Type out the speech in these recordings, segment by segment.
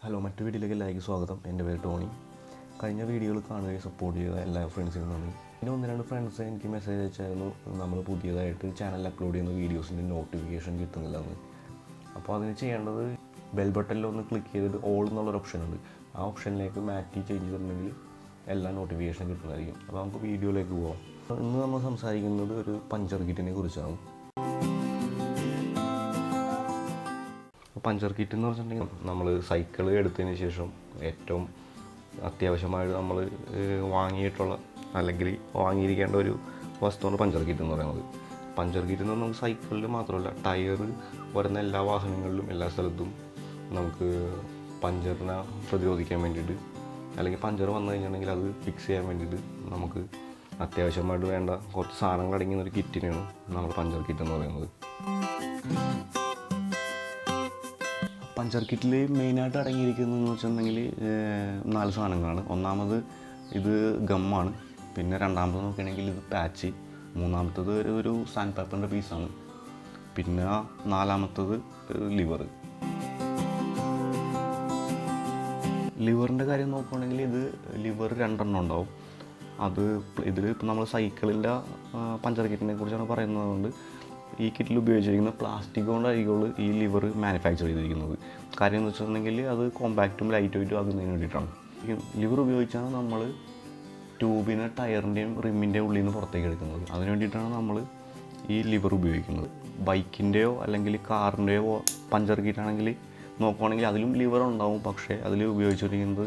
Hello, മറ്റു വീഡിയോയിലേക്ക് എല്ലാവർക്കും സ്വാഗതം. എൻ്റെ പേര് ടോണി. കഴിഞ്ഞ വീഡിയോകൾ കാണുകയും സപ്പോർട്ട് ചെയ്ത എല്ലാ ഫ്രണ്ട്സിനും നന്ദി. പിന്നെ 1-2 ഫ്രണ്ട്സ് എനിക്ക് മെസ്സേജ് അയച്ചായിരുന്നു, നമ്മൾ പുതിയതായിട്ട് ചാനലിൽ അപ്ലോഡ് ചെയ്യുന്ന വീഡിയോസിൻ്റെ നോട്ടിഫിക്കേഷൻ കിട്ടുന്നില്ലെന്ന്. അപ്പോൾ അതിന് ചെയ്യേണ്ടത് ബെൽ ബട്ടണിലൊന്ന് ക്ലിക്ക് ചെയ്തിട്ട് ഓൾ എന്നുള്ളൊരു ഓപ്ഷൻ ഉണ്ട്. ആ ഓപ്ഷനിലേക്ക് മാറ്റി ചേഞ്ച് ചെയ്തിട്ടുണ്ടെങ്കിൽ എല്ലാ നോട്ടിഫിക്കേഷൻ കിട്ടുന്നതായിരിക്കും. അപ്പോൾ നമുക്ക് വീഡിയോയിലേക്ക് പോകാം. ഇന്ന് നമ്മൾ സംസാരിക്കുന്നത് ഒരു പഞ്ചർ കിറ്റിനെ കുറിച്ചാണ്. പഞ്ചർ കിറ്റ് എന്ന് പറഞ്ഞിട്ടുണ്ടെങ്കിൽ നമ്മൾ സൈക്കിൾ എടുത്തതിന് ശേഷം ഏറ്റവും അത്യാവശ്യമായിട്ട് നമ്മൾ വാങ്ങിയിട്ടുള്ള അല്ലെങ്കിൽ വാങ്ങിയിരിക്കേണ്ട ഒരു വസ്തുവാണ് പഞ്ചർ കിറ്റ് എന്ന് പറയുന്നത്. പഞ്ചർ കിറ്റ് എന്ന് പറഞ്ഞാൽ സൈക്കിളിൽ മാത്രമല്ല, ടയർ വരുന്ന എല്ലാ വാഹനങ്ങളിലും എല്ലാ സ്ഥലത്തും നമുക്ക് പഞ്ചറിനെ പ്രതിരോധിക്കാൻ വേണ്ടിയിട്ട് അല്ലെങ്കിൽ പഞ്ചർ വന്നു കഴിഞ്ഞിട്ടുണ്ടെങ്കിൽ അത് ഫിക്സ് ചെയ്യാൻ വേണ്ടിയിട്ട് നമുക്ക് അത്യാവശ്യമായിട്ട് വേണ്ട കുറച്ച് സാധനങ്ങൾ അടങ്ങിയ ഒരു കിറ്റിനെയാണ് നമ്മൾ പഞ്ചർ കിറ്റ് എന്ന് പറയുന്നത്. പഞ്ചർ കിറ്റിൽ മെയിനായിട്ട് അടങ്ങിയിരിക്കുന്നതെന്ന് വെച്ചിട്ടുണ്ടെങ്കിൽ 4 സാധനങ്ങളാണ്. ഒന്നാമത് ഇത് ഗമ്മാണ്, പിന്നെ രണ്ടാമത് നോക്കുകയാണെങ്കിൽ ഇത് പാച്ച്, മൂന്നാമത്തത് ഒരു സാൻഡ് പേപ്പറിൻ്റെ പീസാണ്, പിന്നെ നാലാമത്തത് ലിവറിൻ്റെ കാര്യം നോക്കുകയാണെങ്കിൽ ഇത് ലിവർ 2 ഉണ്ടാവും. ഇതിൽ ഇപ്പോൾ നമ്മൾ സൈക്കിളിൻ്റെ പഞ്ചർ കിറ്റിനെ കുറിച്ചാണ് പറയുന്നതുകൊണ്ട് ഈ കിറ്റിൽ ഉപയോഗിച്ചിരിക്കുന്ന പ്ലാസ്റ്റിക് കൊണ്ടായിരിക്കുള്ളൂ ഈ ലിവർ മാനുഫാക്ചർ ചെയ്തിരിക്കുന്നത്. കാര്യം എന്ന് വെച്ചിട്ടുണ്ടെങ്കിൽ അത് കോമ്പാക്റ്റും ലൈറ്റ് വെയിറ്റും ആകുന്നതിന് വേണ്ടിയിട്ടാണ്. ലിവർ ഉപയോഗിച്ചാണ് നമ്മൾ ട്യൂബിനെ ടയറിൻ്റെയും റിമ്മിൻ്റെയും ഉള്ളിൽ നിന്ന് പുറത്തേക്ക് എടുക്കുന്നത്. അതിന് വേണ്ടിയിട്ടാണ് നമ്മൾ ഈ ലിവർ ഉപയോഗിക്കുന്നത്. ബൈക്കിൻ്റെയോ അല്ലെങ്കിൽ കാറിൻ്റെയോ പഞ്ചർ കിറ്റാണെങ്കിൽ നോക്കുകയാണെങ്കിൽ അതിലും ലിവർ ഉണ്ടാവും, പക്ഷേ അതിൽ ഉപയോഗിച്ചിരിക്കുന്നത്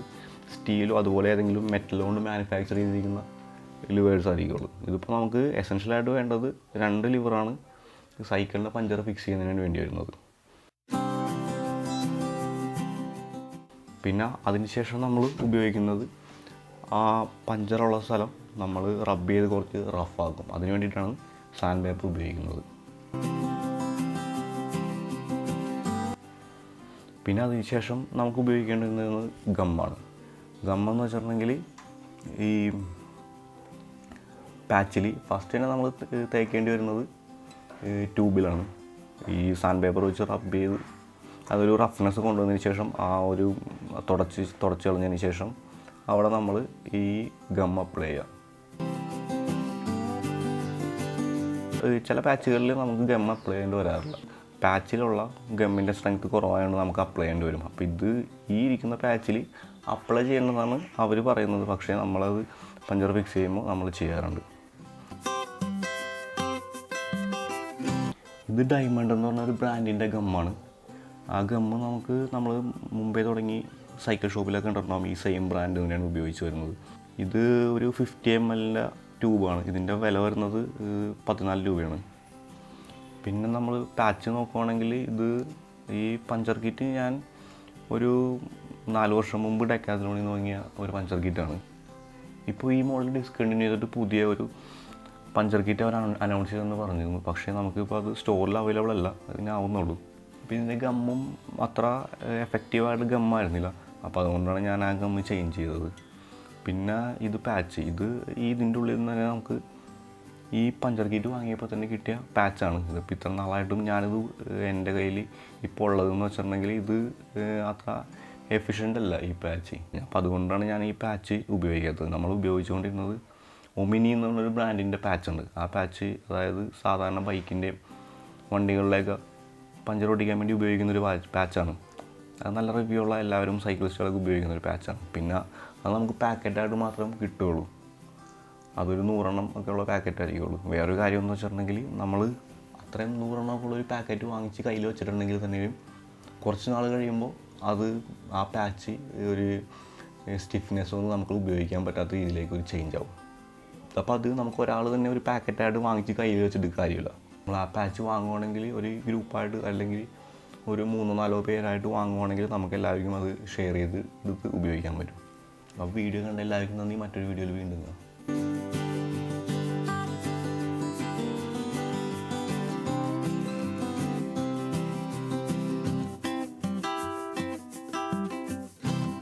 സ്റ്റീലോ അതുപോലെ ഏതെങ്കിലും മെറ്റൽ കൊണ്ട് മാനുഫാക്ചർ ചെയ്തിരിക്കുന്ന ലിവേഴ്സ് ആയിരിക്കുള്ളൂ. ഇതിപ്പോൾ നമുക്ക് എസെൻഷ്യലായിട്ട് വേണ്ടത് 2 ലിവറാണ് സൈക്കിളിൻ്റെ പഞ്ചർ ഫിക്സ് ചെയ്യുന്നതിന് വേണ്ടി വരുന്നത്. പിന്നെ അതിനുശേഷം നമ്മൾ ഉപയോഗിക്കുന്നത് ആ പഞ്ചറുള്ള സ്ഥലം നമ്മൾ റബ്ബ് ചെയ്ത് കുറച്ച് റഫാക്കും. അതിന് വേണ്ടിയിട്ടാണ് സാൻഡ് പേപ്പർ ഉപയോഗിക്കുന്നത്. പിന്നെ അതിനുശേഷം നമുക്ക് ഉപയോഗിക്കേണ്ടിരുന്നത് ഗമ്മാണ്. ഗമ്മെന്ന് വെച്ചിട്ടുണ്ടെങ്കിൽ ഈ പാച്ചിൽ ഫസ്റ്റ് തന്നെ നമ്മൾ തേക്കേണ്ടി വരുന്നത് ട്യൂബിലാണ്. ഈ സാൻഡ് പേപ്പർ വെച്ച് റബ്ബ് ചെയ്ത് അതൊരു റഫ്നെസ് കൊണ്ടുവന്നതിന് ശേഷം ആ ഒരു തുടച്ച് കളഞ്ഞതിന് ശേഷം അവിടെ നമ്മൾ ഈ ഗം അപ്ലൈ ചെയ്യാം. ചില പാച്ചുകളിൽ നമുക്ക് ഗം അപ്ലൈ ചെയ്യേണ്ടി വരാറില്ല. പാച്ചിലുള്ള ഗമ്മിൻ്റെ സ്ട്രെങ്ത് കുറവായതുകൊണ്ട് നമുക്ക് അപ്ലൈ ചെയ്യേണ്ടി വരും. അപ്പോൾ ഈ ഇരിക്കുന്ന പാച്ചിൽ അപ്ലൈ ചെയ്യേണ്ടതാണ് അവർ പറയുന്നത്, പക്ഷേ നമ്മളത് പഞ്ചർ ഫിക്സ് ചെയ്യുമ്പോൾ നമ്മൾ ചെയ്യാറുണ്ട്. ഇത് ഡയമണ്ട് എന്ന് പറഞ്ഞൊരു ബ്രാൻഡിൻ്റെ ഗമ്മാണ്. ആ ഗമ്മ് നമ്മൾ മുമ്പേ തുടങ്ങി സൈക്കിൾ ഷോപ്പിലൊക്കെ കണ്ടിട്ടുണ്ടാകും. ഈ സെയിം ബ്രാൻഡ് തന്നെയാണ് ഉപയോഗിച്ച് വരുന്നത്. ഇത് ഒരു 50 ml ട്യൂബാണ്. ഇതിൻ്റെ വില വരുന്നത് 14 രൂപയാണ്. പിന്നെ നമ്മൾ പാച്ച് നോക്കുകയാണെങ്കിൽ ഈ പഞ്ചർ കിറ്റ് ഞാൻ ഒരു 4 വർഷം മുമ്പ് ഡെക്കാത്ലോണിൽ നിന്ന് വാങ്ങിയ ഒരു പഞ്ചർ കിറ്റാണ്. ഇപ്പോൾ ഈ മോഡൽ ഡിസ്കണ്ടിന്യൂ ചെയ്തിട്ട് പുതിയ ഒരു പഞ്ചർ കിറ്റ് അവർ അനൗൺസ് ചെയ്തെന്ന് പറഞ്ഞിരുന്നു. പക്ഷേ നമുക്കിപ്പോൾ അത് സ്റ്റോറിൽ അവൈലബിൾ അല്ല, അതിനാവുന്നുള്ളൂ. അപ്പോൾ ഇതിൻ്റെ ഗമ്മും അത്ര എഫക്റ്റീവായിട്ട് ഗമ്മായിരുന്നില്ല. അപ്പോൾ അതുകൊണ്ടാണ് ഞാൻ ആ ഗമ്മ് ചേഞ്ച് ചെയ്തത്. പിന്നെ ഇത് പാച്ച്, ഇതിൻ്റെ ഉള്ളിൽ നിന്ന് തന്നെ നമുക്ക് ഈ പഞ്ചർ കിറ്റ് വാങ്ങിയപ്പോൾ തന്നെ കിട്ടിയ പാച്ചാണ്. ഇതിപ്പോൾ ഇത്ര നാളായിട്ടും ഞാനിത് എൻ്റെ കയ്യിൽ ഇപ്പോൾ ഉള്ളതെന്ന് വെച്ചിട്ടുണ്ടെങ്കിൽ ഇത് അത്ര എഫിഷ്യൻ്റ് അല്ല ഈ പാച്ച്. അപ്പോൾ അതുകൊണ്ടാണ് ഞാൻ ഈ പാച്ച് ഉപയോഗിക്കാത്തത്. നമ്മൾ ഉപയോഗിച്ചുകൊണ്ടിരുന്നത് ഒമിനി എന്ന് പറഞ്ഞൊരു ബ്രാൻഡിൻ്റെ പാച്ചുണ്ട്. ആ പാച്ച് അതായത് സാധാരണ ബൈക്കിൻ്റെയും വണ്ടികളിലേക്ക് പഞ്ചർ ഒട്ടിക്കാൻ വേണ്ടി ഉപയോഗിക്കുന്നൊരു പാച്ചാണ്. അത് നല്ല റിവ്യൂ ഉള്ള എല്ലാവരും സൈക്ലിസ്റ്റുകളൊക്കെ ഉപയോഗിക്കുന്നൊരു പാച്ചാണ്. പിന്നെ അത് നമുക്ക് പാക്കറ്റായിട്ട് മാത്രം കിട്ടുകയുള്ളൂ. അതൊരു 100 ഒക്കെ ഉള്ള പാക്കറ്റ് ആയിരിക്കുള്ളൂ. വേറൊരു കാര്യം എന്ന് വെച്ചിട്ടുണ്ടെങ്കിൽ നമ്മൾ അത്രയും 100 ഒക്കെ ഉള്ളൊരു പാക്കറ്റ് വാങ്ങിച്ച് കയ്യിൽ വെച്ചിട്ടുണ്ടെങ്കിൽ തന്നെയും കുറച്ച് നാൾ കഴിയുമ്പോൾ ആ പാച്ച് ഒരു സ്റ്റിഫ്നെസ് ഒന്നും നമുക്ക് ഉപയോഗിക്കാൻ പറ്റാത്ത രീതിയിലേക്ക് ഒരു ചേഞ്ച് ആവും. അപ്പോൾ അത് നമുക്ക് ഒരാൾ തന്നെ ഒരു പാക്കറ്റായിട്ട് വാങ്ങിച്ച് കയ്യിൽ വെച്ചിട്ട് കാര്യമില്ല. നമ്മൾ ആ പാച്ച് വാങ്ങുവാണെങ്കിൽ ഒരു ഗ്രൂപ്പായിട്ട് അല്ലെങ്കിൽ ഒരു 3-4 പേരായിട്ട് വാങ്ങുവാണെങ്കിൽ നമുക്ക് എല്ലാവർക്കും അത് ഷെയർ ചെയ്ത് ഉപയോഗിക്കാൻ പറ്റും. അപ്പോൾ വീഡിയോ കണ്ട എല്ലാവർക്കും നന്ദി. മറ്റൊരു വീഡിയോയിൽ വീണ്ടും കാണാം.